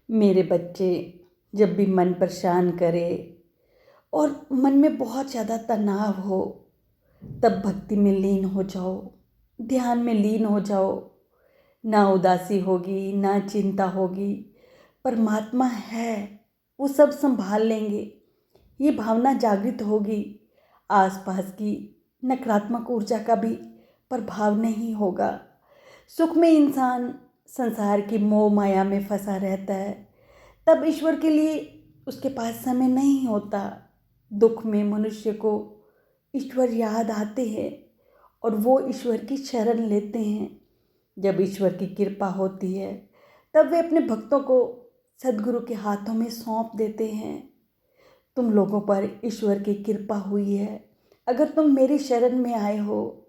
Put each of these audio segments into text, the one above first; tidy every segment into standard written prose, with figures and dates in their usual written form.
मेरे बच्चे, जब भी मन परेशान करे और मन में बहुत ज़्यादा तनाव हो, तब भक्ति में लीन हो जाओ, ध्यान में लीन हो जाओ। ना उदासी होगी, ना चिंता होगी। परमात्मा है, वो सब संभाल लेंगे। ये भावना जागृत होगी। आसपास की नकारात्मक ऊर्जा का भी प्रभाव नहीं होगा। सुख में इंसान संसार की मोह माया में फंसा रहता है, तब ईश्वर के लिए उसके पास समय नहीं होता। दुख में मनुष्य को ईश्वर याद आते हैं और वो ईश्वर की शरण लेते हैं। जब ईश्वर की कृपा होती है, तब वे अपने भक्तों को सद्गुरु के हाथों में सौंप देते हैं। तुम लोगों पर ईश्वर की कृपा हुई है अगर तुम मेरी शरण में आए हो,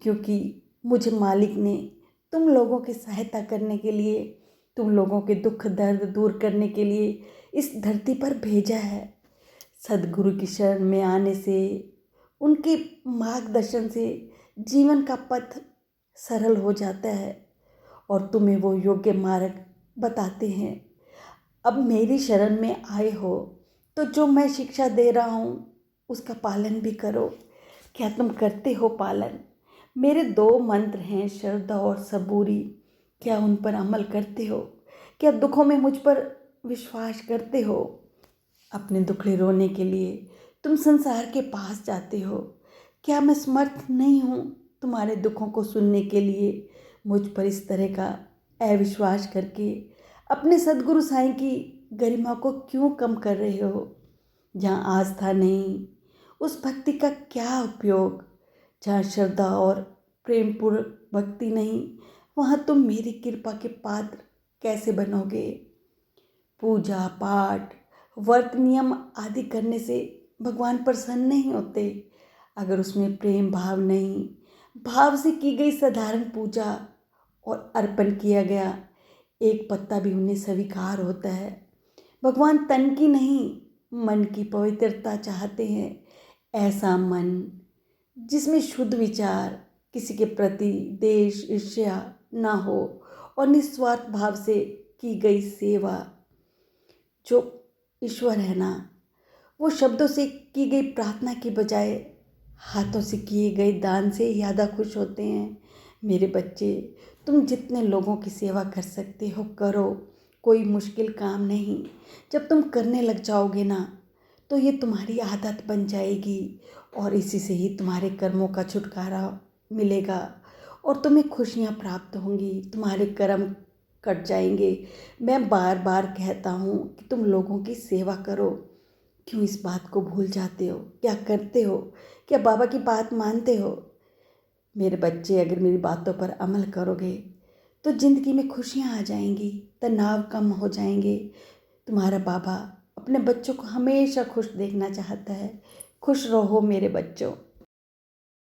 क्योंकि मुझे मालिक ने तुम लोगों की सहायता करने के लिए, तुम लोगों के दुख दर्द दूर करने के लिए इस धरती पर भेजा है। सद्गुरु की शरण में आने से, उनके मार्गदर्शन से जीवन का पथ सरल हो जाता है और तुम्हें वो योग्य मार्ग बताते हैं। अब मेरी शरण में आए हो तो जो मैं शिक्षा दे रहा हूँ उसका पालन भी करो। क्या तुम करते हो पालन? मेरे 2 मंत्र हैं, श्रद्धा और सबूरी। क्या उन पर अमल करते हो? क्या दुखों में मुझ पर विश्वास करते हो? अपने दुखड़े रोने के लिए तुम संसार के पास जाते हो। क्या मैं समर्थ नहीं हूँ तुम्हारे दुखों को सुनने के लिए? मुझ पर इस तरह का अविश्वास करके अपने सद्गुरु साईं की गरिमा को क्यों कम कर रहे हो? जहाँ आस्था नहीं, उस भक्ति का क्या उपयोग? जहाँ श्रद्धा और प्रेमपूर्ण भक्ति नहीं, वहाँ तुम मेरी कृपा के पात्र कैसे बनोगे? पूजा पाठ, व्रत नियम आदि करने से भगवान प्रसन्न नहीं होते अगर उसमें प्रेम भाव नहीं। भाव से की गई साधारण पूजा और अर्पण किया गया एक पत्ता भी उन्हें स्वीकार होता है। भगवान तन की नहीं, मन की पवित्रता चाहते हैं। ऐसा मन जिसमें शुद्ध विचार, किसी के प्रति द्वेष ईर्ष्या ना हो और निस्वार्थ भाव से की गई सेवा। जो ईश्वर है ना, वो शब्दों से की गई प्रार्थना की बजाय हाथों से किए गए दान से ज़्यादा खुश होते हैं। मेरे बच्चे, तुम जितने लोगों की सेवा कर सकते हो करो, कोई मुश्किल काम नहीं। जब तुम करने लग जाओगे ना, तो ये तुम्हारी आदत बन जाएगी और इसी से ही तुम्हारे कर्मों का छुटकारा मिलेगा और तुम्हें खुशियाँ प्राप्त होंगी, तुम्हारे कर्म कट जाएंगे। मैं बार बार कहता हूँ कि तुम लोगों की सेवा करो, क्यों इस बात को भूल जाते हो? क्या करते हो? क्या बाबा की बात मानते हो? मेरे बच्चे, अगर मेरी बातों पर अमल करोगे तो ज़िंदगी में खुशियाँ आ जाएंगी, तनाव कम हो जाएंगे। तुम्हारा बाबा अपने बच्चों को हमेशा खुश देखना चाहता है। खुश रहो मेरे बच्चों।